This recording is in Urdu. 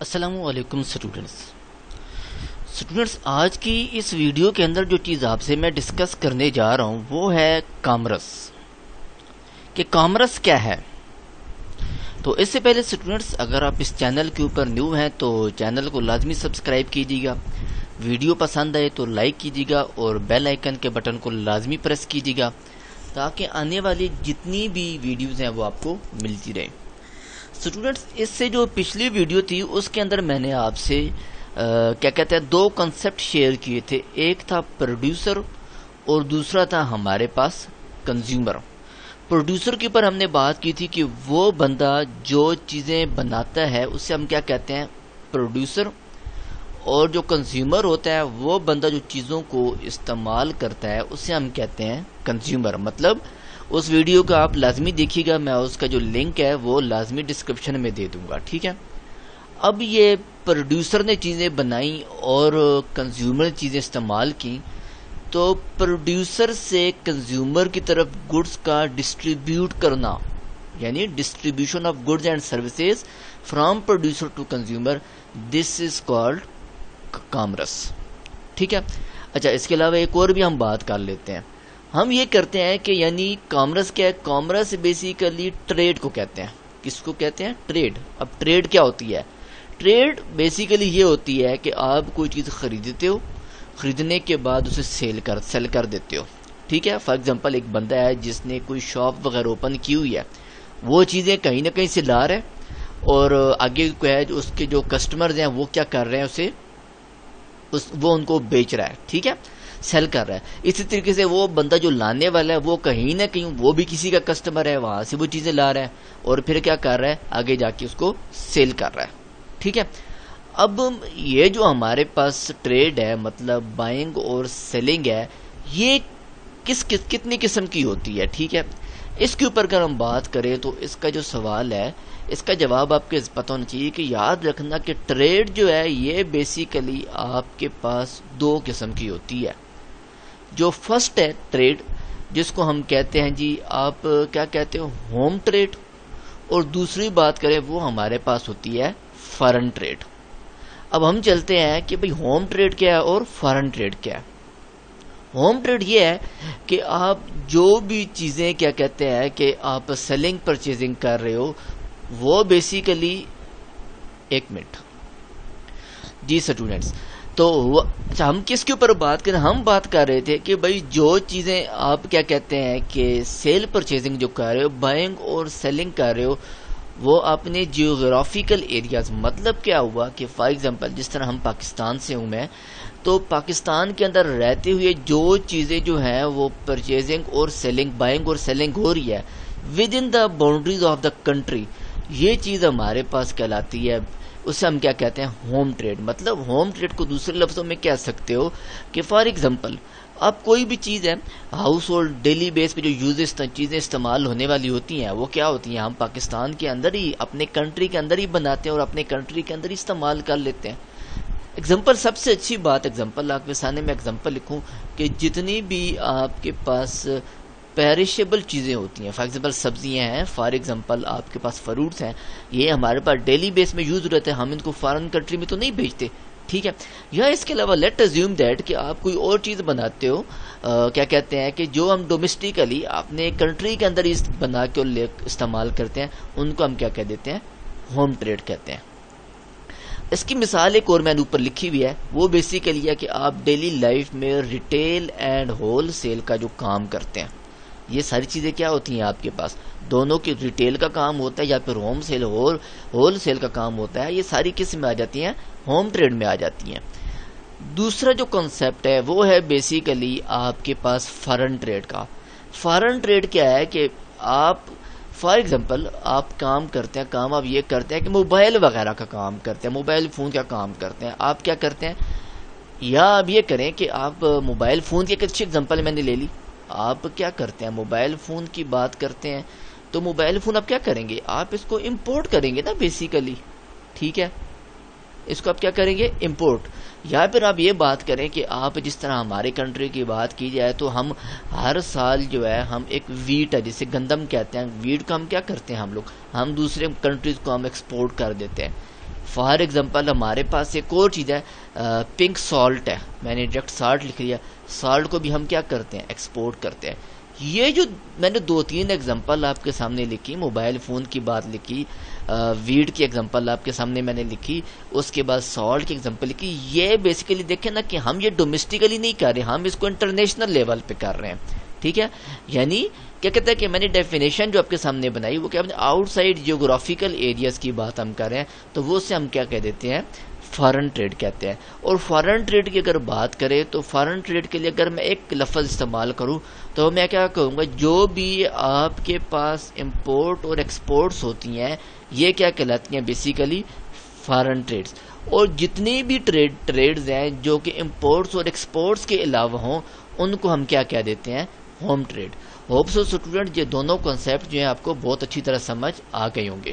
السلام علیکم اسٹوڈنٹس، آج کی اس ویڈیو کے اندر جو چیز آپ سے میں ڈسکس کرنے جا رہا ہوں وہ ہے کامرس، کہ کامرس کیا ہے۔ تو اس سے پہلے اسٹوڈنٹس، اگر آپ اس چینل کے اوپر نیو ہیں تو چینل کو لازمی سبسکرائب کیجیے گا، ویڈیو پسند آئے تو لائک کیجیے گا اور بیل آئیکن کے بٹن کو لازمی پریس کیجیے گا تاکہ آنے والی جتنی بھی ویڈیوز ہیں وہ آپ کو ملتی رہیں۔ اسٹوڈنٹس، اس سے جو پچھلی ویڈیو تھی اس کے اندر میں نے آپ سے دو کنسیپٹ شیئر کیے تھے، ایک تھا پروڈیوسر اور دوسرا تھا ہمارے پاس کنزیومر۔ پروڈیوسر کے اوپر ہم نے بات کی تھی کہ وہ بندہ جو چیزیں بناتا ہے اسے ہم کیا کہتے ہیں، پروڈیوسر، اور جو کنزیومر ہوتا ہے وہ بندہ جو چیزوں کو استعمال کرتا ہے اسے ہم کہتے ہیں کنزیومر۔ مطلب اس ویڈیو کا آپ لازمی دیکھیے گا، میں اس کا جو لنک ہے وہ لازمی ڈسکرپشن میں دے دوں گا، ٹھیک ہے۔ اب یہ پروڈیوسر نے چیزیں بنائیں اور کنزیومر چیزیں استعمال کی، تو پروڈیوسر سے کنزیومر کی طرف گڈس کا ڈسٹریبیوٹ کرنا، یعنی distribution of goods and services from producer to consumer, this is called commerce, ٹھیک ہے۔ اچھا، اس کے علاوہ ایک اور بھی ہم بات کر لیتے ہیں۔ ہم یہ کرتے ہیں کہ یعنی کامرس کیا ہے، کامرس بیسیکلی ٹریڈ کو کہتے ہیں۔ کس کو کہتے ہیں؟ ٹریڈ۔ اب ٹریڈ کیا ہوتی ہے؟ ٹریڈ بیسیکلی یہ ہوتی ہے کہ آپ کوئی چیز خریدتے ہو، خریدنے کے بعد اسے سیل کر دیتے ہو، ٹھیک ہے۔ فار ایگزامپل، ایک بندہ ہے جس نے کوئی شاپ وغیرہ اوپن کی ہوئی ہے، وہ چیزیں کہیں نہ کہیں سے لا رہا ہے اور آگے کو ہے اس کے جو کسٹمرز ہیں وہ کیا کر رہے ہیں، وہ ان کو بیچ رہا ہے، ٹھیک ہے، سیل کر رہا ہے۔ اسی طریقے سے وہ بندہ جو لانے والا ہے وہ کہیں نہ کہیں وہ بھی کسی کا کسٹمر ہے، وہاں سے وہ چیزیں لا رہا ہے اور پھر کیا کر رہا ہے، آگے جا کے اس کو سیل کر رہا ہے، ٹھیک ہے۔ اب یہ جو ہمارے پاس ٹریڈ ہے، مطلب بائنگ اور سیلنگ ہے، یہ کتنی قسم کی ہوتی ہے، ٹھیک ہے۔ اس کے اوپر اگر ہم بات کریں تو اس کا جو سوال ہے اس کا جواب آپ کے پتہ ہونا چاہیے کہ یاد رکھنا کہ ٹریڈ جو ہے یہ بیسیکلی آپ کے پاس دو قسم کی ہوتی ہے۔ جو فرسٹ ہے ٹریڈ، جس کو ہم کہتے ہیں جی آپ کیا کہتے ہو، ہوم ٹریڈ، اور دوسری بات کریں وہ ہمارے پاس ہوتی ہے فارن ٹریڈ۔ اب ہم چلتے ہیں کہ بھئی ہوم ٹریڈ کیا ہے اور فارن ٹریڈ کیا ہے۔ ہوم ٹریڈ یہ ہے کہ آپ جو بھی چیزیں کیا کہتے ہیں کہ آپ سیلنگ پرچیزنگ کر رہے ہو، وہ بیسیکلی ایک منٹ جی اسٹوڈنٹس، تو ہم کس کے اوپر بات کریں، ہم بات کر رہے تھے کہ بھئی جو چیزیں آپ کیا کہتے ہیں کہ سیل پرچیزنگ جو کر رہے ہو، بائنگ اور سیلنگ کر رہے ہو، وہ اپنے جیوگرافیکل ایریاز، مطلب کیا ہوا کہ فار ایگزامپل جس طرح ہم پاکستان سے ہوں میں، تو پاکستان کے اندر رہتے ہوئے جو چیزیں جو ہیں وہ پرچیزنگ اور سیلنگ، بائنگ اور سیلنگ ہو رہی ہے with in the boundaries of the country, یہ چیز ہمارے پاس کہلاتی ہے، اسے ہم کیا کہتے ہیں، ہوم ٹریڈ۔ مطلب ہوم ٹریڈ کو دوسرے لفظوں میں کہہ سکتے ہو کہ فار ایگزامپل آپ کوئی بھی چیز ہے ہاؤس ہولڈ ڈیلی بیس پہ جو چیزیں استعمال ہونے والی ہوتی ہیں وہ کیا ہوتی ہیں، ہم پاکستان کے اندر ہی، اپنے کنٹری کے اندر ہی بناتے ہیں اور اپنے کنٹری کے اندر ہی استعمال کر لیتے ہیں۔ ایگزامپل، سب سے اچھی بات ایگزامپل آپ کے سامنے میں ایگزامپل لکھوں کہ جتنی بھی آپ کے پاس پیرشیبل چیزیں ہوتی ہیں، فار ایگزامپل سبزیاں ہیں، فار ایگزامپل آپ کے پاس فروٹس ہیں، یہ ہمارے پاس ڈیلی بیس میں یوز رہتے ہیں، ہم ان کو فارن کنٹری میں تو نہیں بھیجتے، ٹھیک ہے۔ یا اس کے علاوہ لیٹ اسیوم دیٹ کہ آپ کوئی اور چیز بناتے ہو، کیا کہتے ہیں کہ جو ہم ڈومیسٹیکلی اپنے کنٹری کے اندر بنا کے استعمال کرتے ہیں، ان کو ہم کیا کہہ دیتے ہیں، ہوم ٹریڈ کہتے ہیں۔ اس کی مثال ایک اور میں نے اوپر لکھی ہوئی ہے، وہ بیسیکلی ہے کہ آپ ڈیلی لائف میں ریٹیل اینڈ ہول سیل کا جو کام کرتے ہیں، یہ ساری چیزیں کیا ہوتی ہیں آپ کے پاس، دونوں کی ریٹیل کا کام ہوتا ہے یا پھر ہوم سیل ہول سیل کا کام ہوتا ہے، یہ ساری قسم میں آ جاتی ہیں، ہوم ٹریڈ میں آ جاتی ہیں۔ دوسرا جو کنسیپٹ ہے وہ ہے بیسیکلی آپ کے پاس فارن ٹریڈ کا۔ فارن ٹریڈ کیا ہے کہ آپ فار ایگزامپل آپ کام کرتے ہیں، کام آپ یہ کرتے ہیں کہ موبائل وغیرہ کا کام کرتے ہیں، موبائل فون کا کام کرتے ہیں، آپ کیا کرتے ہیں، یا آپ یہ کریں کہ آپ موبائل فون کی ایک اچھی ایگزامپل میں نے لے لی، آپ کیا کرتے ہیں، موبائل فون کی بات کرتے ہیں، تو موبائل فون آپ کیا کریں گے، آپ اس کو امپورٹ کریں گے نا بیسیکلی، ٹھیک ہے، اس کو آپ کیا کریں گے، امپورٹ۔ یا پھر آپ یہ بات کریں کہ آپ جس طرح ہمارے کنٹری کی بات کی جائے تو ہم ہر سال جو ہے ہم ایک ویٹ ہے جسے گندم کہتے ہیں، ویٹ کو ہم کیا کرتے ہیں، ہم دوسرے کنٹریز کو ہم ایکسپورٹ کر دیتے ہیں، فار ایگزامپل ہمارے پاس ایک اور چیز ہے پنک سالٹ ہے، میں نے ڈائریکٹ سالٹ لکھ لیا، سالٹ کو بھی ہم کیا کرتے ہیں ایکسپورٹ کرتے ہیں. یہ جو میں نے 2-3 ایگزامپل آپ کے سامنے لکھی، موبائل فون کی بات لکھی، ویڈ کی ایگزامپل آپ کے سامنے میں نے لکھی، اس کے بعد سالٹ کی ایگزامپل لکھی، یہ بیسیکلی دیکھیں نا کہ ہم یہ ڈومیسٹیکلی نہیں کر رہے، ہم اس کو انٹرنیشنل لیول پہ کر رہے ہیں. ٹھیک ہے، یعنی کیا کہتا ہے کہ میں نے ڈیفینیشن جو آپ کے سامنے بنائی وہ کیا آؤٹ سائڈ جیوگرافیکل ایریاز کی بات ہم کر رہے ہیں، تو وہ سے ہم کیا کہہ دیتے ہیں فارن ٹریڈ کہتے ہیں. اور فارن ٹریڈ کی اگر بات کریں تو فارن ٹریڈ کے لیے اگر میں ایک لفظ استعمال کروں تو میں کیا کہوں گا، جو بھی آپ کے پاس امپورٹ اور ایکسپورٹس ہوتی ہیں یہ کیا کہلاتی ہیں بیسیکلی فارن ٹریڈز. اور جتنی بھی ٹریڈز ہیں جو کہ امپورٹس اور ایکسپورٹس کے علاوہ ہوں ان کو ہم کیا کہہ دیتے ہیں home trade. Hope so student یہ دونوں کانسیپٹ جو ہیں آپ کو بہت اچھی طرح سمجھ آ گئے ہوں گے.